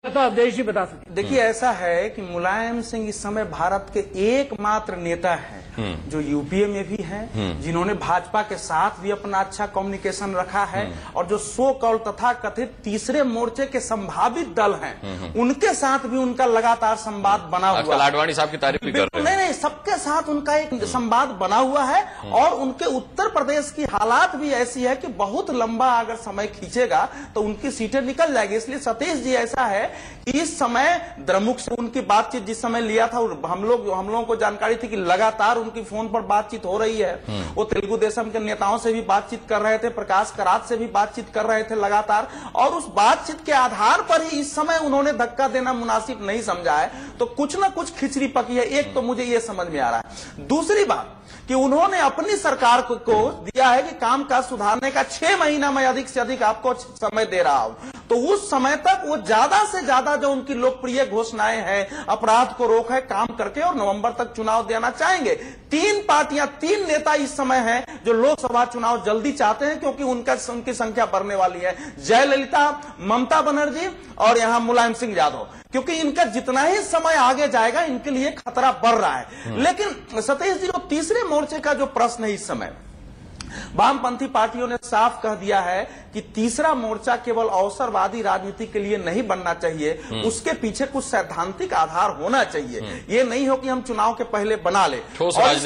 तो अवधेश जी बता सकते। देखिए, ऐसा है कि मुलायम सिंह इस समय भारत के एकमात्र नेता हैं जो यूपीए में भी हैं, जिन्होंने भाजपा के साथ भी अपना अच्छा कम्युनिकेशन रखा है, और जो सो कॉल तथा कथित तीसरे मोर्चे के संभावित दल हैं, उनके साथ भी उनका लगातार संवाद बना हुआ है। आडवाणी साहब की तारीफ भी कर रहे हैं। नहीं, सबके साथ उनका एक संवाद बना हुआ है, और उनके उत्तर प्रदेश की हालात भी ऐसी है कि बहुत लंबा अगर समय खींचेगा तो उनकी सीटें निकल जाएगी। इसलिए सतीश जी, ऐसा है कि इस समय द्रमुक से उनकी बातचीत जिस समय लिया था, हम लोगों को जानकारी थी कि लगातार उनकी फोन पर बातचीत हो रही है। वो तेलुगु देशम के नेताओं से भी बातचीत कर रहे थे, प्रकाश करात से भी बातचीत कर रहे थे लगातार, और उस बातचीत के आधार पर ही इस समय उन्होंने धक्का देना मुनासिब नहीं समझा है। तो कुछ ना कुछ खिचड़ी पकी है, एक तो मुझे ये समझ में आ रहा है। दूसरी बात कि उन्होंने अपनी सरकार को दिया है कि काम काज सुधारने का 6 महीना में अधिक से अधिक आपको समय दे रहा हूं, तो उस समय तक वो ज्यादा से ज्यादा जो उनकी लोकप्रिय घोषणाएं हैं, अपराध को रोक है, काम करके और नवंबर तक चुनाव देना चाहेंगे। 3 पार्टियां, 3 नेता इस समय हैं जो लोकसभा चुनाव जल्दी चाहते हैं, क्योंकि उनकी संख्या बढ़ने वाली है। जयललिता, ममता बनर्जी और यहां मुलायम सिंह यादव, क्योंकि इनका जितना ही समय आगे जाएगा इनके लिए खतरा बढ़ रहा है। लेकिन सतीश जी, वो तीसरे मोर्चे का जो प्रश्न है, इस समय वामपंथी पार्टियों ने साफ कह दिया है कि तीसरा मोर्चा केवल अवसरवादी राजनीति के लिए नहीं बनना चाहिए, उसके पीछे कुछ सैद्धांतिक आधार होना चाहिए। ये नहीं हो कि हम चुनाव के पहले बना ले। और इस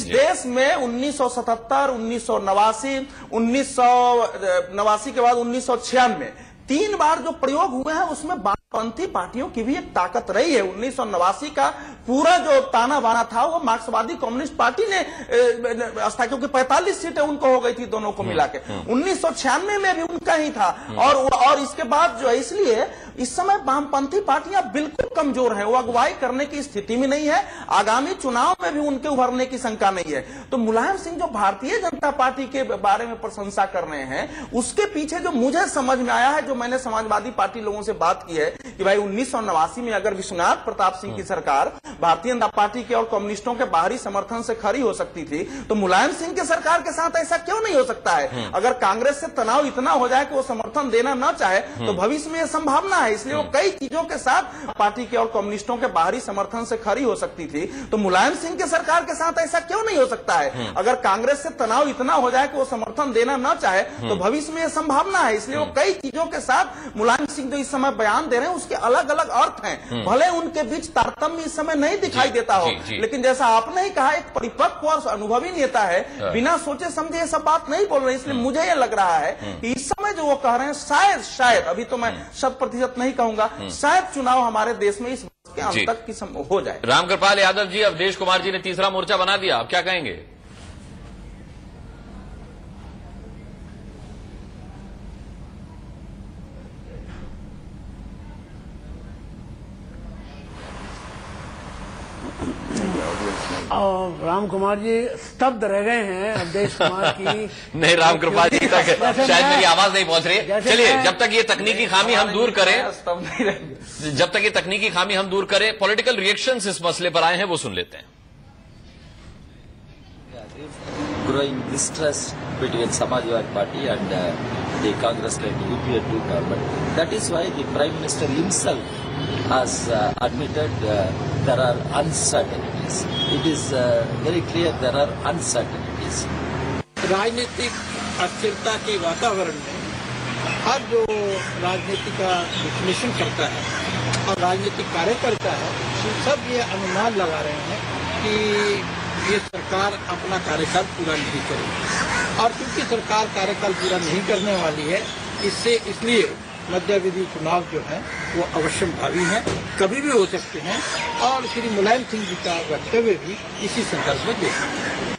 देश में 1977, 1989, 1989 के बाद 1996 3 बार जो प्रयोग हुए हैं, उसमें वामपंथी पार्टियों की भी एक ताकत रही है। 1989 का पूरा जो ताना बाना था वो मार्क्सवादी कम्युनिस्ट पार्टी ने क्योंकि 45 सीटें उनको हो गई थी दोनों को मिला के। 1996 में भी उनका ही था, और इसके बाद जो है, इसलिए इस समय वामपंथी पार्टियां बिल्कुल कमजोर हैं, वो अगुवाई करने की स्थिति में नहीं है। आगामी चुनाव में भी उनके उभरने की शंका नहीं है। तो मुलायम सिंह जो भारतीय जनता पार्टी के बारे में प्रशंसा कर रहे हैं, उसके पीछे जो मुझे समझ में आया है, जो मैंने समाजवादी पार्टी लोगों से बात की है कि भाई 1989 में अगर विश्वनाथ प्रताप सिंह की सरकार भारतीय जनता पार्टी के और कम्युनिस्टों के बाहरी समर्थन से खड़ी हो सकती थी, तो मुलायम सिंह की सरकार के साथ ऐसा क्यों नहीं हो सकता है? अगर कांग्रेस से तनाव इतना हो जाए कि वो समर्थन देना न चाहे, तो भविष्य में यह संभावना है। इसलिए वो कई चीजों के साथ पार्टी के और कम्युनिस्टों के बाहरी समर्थन से खड़ी हो सकती थी। तो मुलायम सिंह की सरकार के साथ ऐसा क्यों नहीं हो सकता है? अगर कांग्रेस से तनाव इतना हो जाए कि वो समर्थन देना न चाहे, तो भविष्य में यह संभावना है। इसलिए वो कई चीजों के साथ मुलायम सिंह जो इस समय बयान दे रहे हैं, उसके अलग अलग अर्थ हैं। भले उनके बीच तारतम्य इस समय नहीं दिखाई देता हो, लेकिन जैसा आपने ही कहा, एक परिपक्व और अनुभवी नेता है, बिना सोचे समझे ये सब बात नहीं बोल रहे। इसलिए मुझे यह लग रहा है कि इस समय जो वो कह रहे हैं, शायद अभी तो मैं 100% नहीं कहूंगा, शायद चुनाव हमारे देश में इस वर्ष के अंत तक हो जाए। रामकृपाल यादव जी, अवधेश कुमार जी ने तीसरा मोर्चा बना दिया, आप क्या कहेंगे? और राम कुमार जी स्तब्ध रह गए हैं अवधेश कुमार की। नहीं, रामकृपाल जी तक शायद मेरी आवाज नहीं पहुंच रही है। चलिए, जब तक ये तकनीकी खामी हम दूर करें, पॉलिटिकल रिएक्शंस इस मसले पर आए हैं, वो सुन लेते हैं। Growing distrust between Samajwadi Party and the Congress-led UPA government. That is why the Prime Minister himself has admitted there are uncertainties. It is very clear there are uncertainties. राजनीतिक अस्थिरता के वातावरण में हर जो राजनीति का विश्लेषण करता है और राजनीतिक कार्यकर्ता है, सब ये अनुमान लगा रहे हैं कि ये सरकार अपना कार्यकाल पूरा नहीं करेगी। और क्योंकि सरकार कार्यकाल पूरा नहीं करने वाली है, इसलिए मध्यावधि चुनाव जो है वो अवश्यंभावी है, कभी भी हो सकते हैं। और श्री मुलायम सिंह जी का वक्तव्य भी इसी संदर्भ में देखा।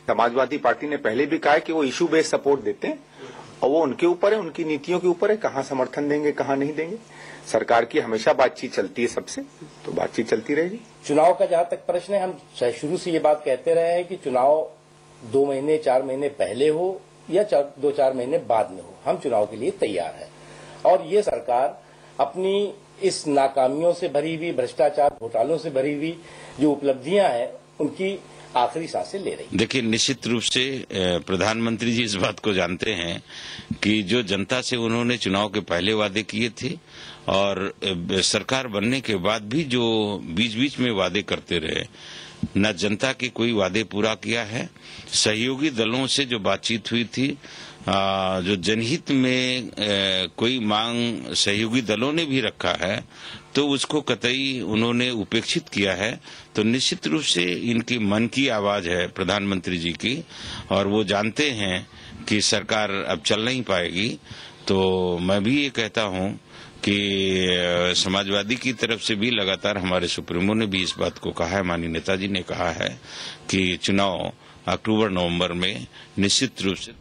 समाजवादी पार्टी ने पहले भी कहा है कि वो इशू बेस्ड सपोर्ट देते हैं, और वो उनके ऊपर है, उनकी नीतियों के ऊपर है, कहाँ समर्थन देंगे कहाँ नहीं देंगे। सरकार की हमेशा बातचीत चलती है सबसे, तो बातचीत चलती रहेगी। चुनाव का जहां तक प्रश्न है, हम शुरू से ये बात कहते रहे हैं कि चुनाव 2 महीने 4 महीने पहले हो या 2-4 महीने बाद में हो, हम चुनाव के लिए तैयार हैं। और ये सरकार अपनी इस नाकामियों से भरी हुई, भ्रष्टाचार घोटालों से भरी हुई जो उपलब्धियां हैं, उनकी आखिरी सांसें ले रही। देखिए, निश्चित रूप से प्रधानमंत्री जी इस बात को जानते हैं कि जो जनता से उन्होंने चुनाव के पहले वादे किए थे और सरकार बनने के बाद भी जो बीच बीच में वादे करते रहे, न जनता के कोई वादे पूरा किया है। सहयोगी दलों से जो बातचीत हुई थी, जो जनहित में कोई मांग सहयोगी दलों ने भी रखा है तो उसको कतई उन्होंने उपेक्षित किया है। तो निश्चित रूप से इनकी मन की आवाज है प्रधानमंत्री जी की, और वो जानते हैं कि सरकार अब चल नहीं पाएगी। तो मैं भी ये कहता हूं कि समाजवादी की तरफ से भी लगातार हमारे सुप्रीमो ने भी इस बात को कहा है, माननीय नेताजी ने कहा है कि चुनाव अक्टूबर नवंबर में निश्चित रूप से